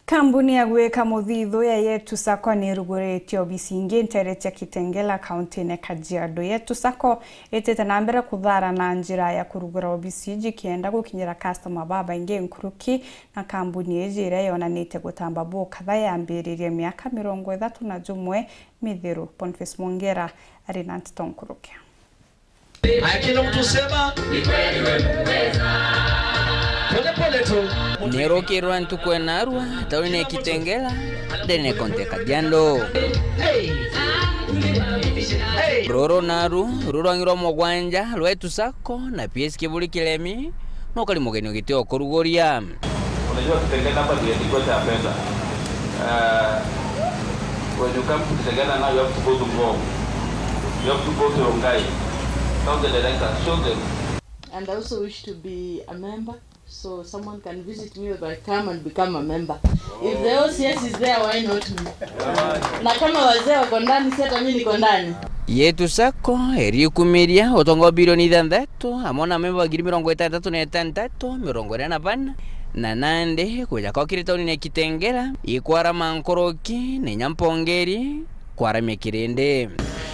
Kambuni ya gwika muthithu ya Yetu Sacco ni ruguritio bisingi nteretia Kitengela kaunti-ini Kajiado. Yetu Sacco itete na mbere kuthara na njira ya kurugura obisiji kienda gukinyira customer baba ingi nkuruki na kambuni ejire yonanite gutamba bo katha yambiririe miaka 31 mithiru. Boniface Mwongera ari na Ntito Nkuruki. Kila mtu sema ni kweli wewe. Nero kirwa ntukwe narwa taune Kitengela dene konte Kajiado. Roro naru rurangiro mogwanja lwetu Sacco na PS Kibuli Kilemi no kali mugeni giteo kurugoria. Unajua Kitengela hapa ndio kikosa ya pesa. When you come to Kitengela now you have to go to Ngong. You have to go to Rongai. Tell the director, show them. And I also wish to be a member. So someone can visit me if I come and become a member. If the OCS is there, why not me? Na kama wazee wako ndani, si hata mimi niko ndani. Yetu Sacco erikumiria otongo bilioni 6 amona memba 36 na nande kuja kwa kiritauni ne Kitengela ikwara mankoroki ne nyampongeri kwara mekirende.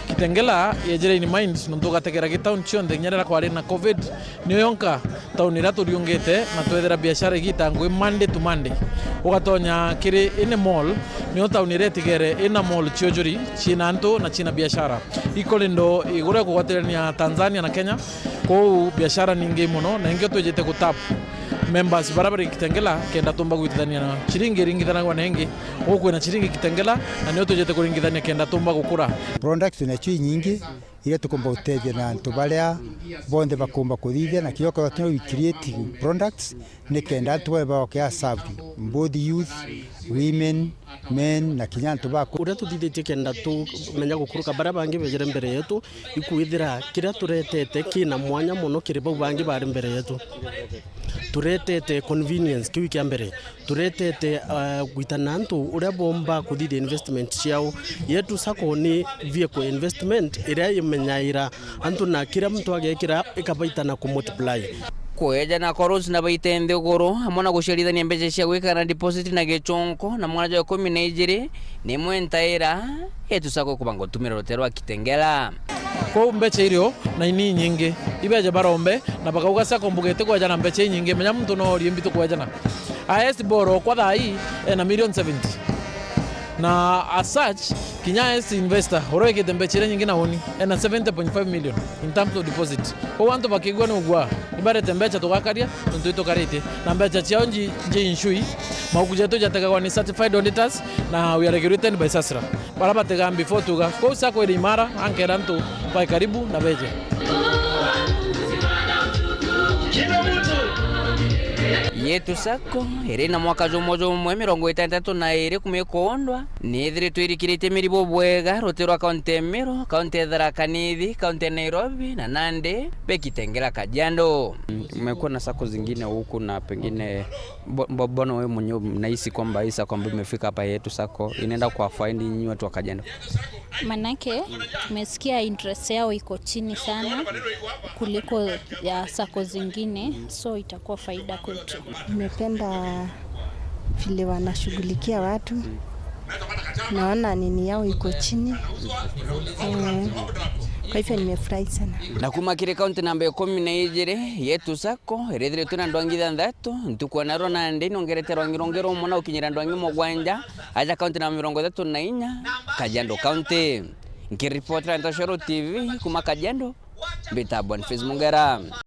Kitengela yejere in mind nontoka tekera gitaun chionde nyarera kwari na covid niyo yonka tauni ratu riungete na twethera biashara gitangwe Monday to Monday ukatonya kiri ine mall niyo tauni retigere ina mall chiojuri china anto na china biashara ikolendo igure kuwaterania Tanzania na Kenya kwa biashara ningi muno na ingyo twejete kutap members barabara Kitengela kenda tumba gwithania na chiringi ringithana kwa nengi huko na chiringi Kitengela na niyo twejete kuringithania kenda tumba gukura products na chui nyingi ile tukomba utethia na antu baria bonde bakomba kuthithia na kioko tino create products ne kenda antu ba kwa serve both youth women men na kinyantu bako ura tuthithie kenda tu menya gukuruka bara bangi bejere mbere yetu ikuithira kira turetete kina mwanya muno kiri bau bangi bari mbere yetu turetete convenience kiwi kia mbere turetete gwitana antu uria bomba kuthithia investment ciao. Yetu Sacco ni vehicle investment iria imenyaira antu na kira mtu agekira ikabaitana ku multiply kweja na koros na baitende goro amona gushirithania mbeca cia gwikana deposit na gechonko na mwana jo 12 ni mwentaira Yetu Sacco kubango tumira rotero Kitengela kwa mbeca irio na ini nyingi ibeje barombe na bakauga Sacco mbugete kwa jana mbeca nyingi menya mtu no riembitu kwa jana AS boro kwa thai na $170 na as such kinya is investor horeke tembecha nyingi na honi na 70.5 million in terms of deposit kwa wantu bakigwa no gwa ibare tembecha tugakaria ntuito karite na mbecha chao nje inshui makuja to jataka kwa ni certified auditors na we are regulated by SASRA baraba tega before tuga kwa Sacco ile imara ankera ntu pa karibu na beje. Yetu Sacco na mwaka jomojo 32 kumekondwa nithire twirikirite miribo bwega rotero kaunti Emiro, kaunti Tharaka Nithi, kaunti Nairobi na Nandi pe Kitengela Kajiado. Mmekuwa na Sacco zingine huku na pengine mbona wewe mwenyewe mnahisi kwamba hii Sacco ambayo imefika hapa Yetu Sacco inaenda kwa faidi nyinyi watu wa Kajiado? Manake tumesikia interest yao iko chini sana kuliko ya Sacco zingine, so itakuwa faida kwetu. Nimependa vile wanashughulikia watu, naona nini yao iko chini, kwa hivyo nimefurahi sana. Na kumakire kaunti namba 12 Yetu Sacco erethire tuna ndwangi 6 ntukwa naro na ndi nongerete rongero mona ukinyira ndwangi mogwanja aja kaunti namba 34 Kajiado kaunti. Nkiripoti na Ntashoro TV kuma Kajiado, Boniface Mwongera.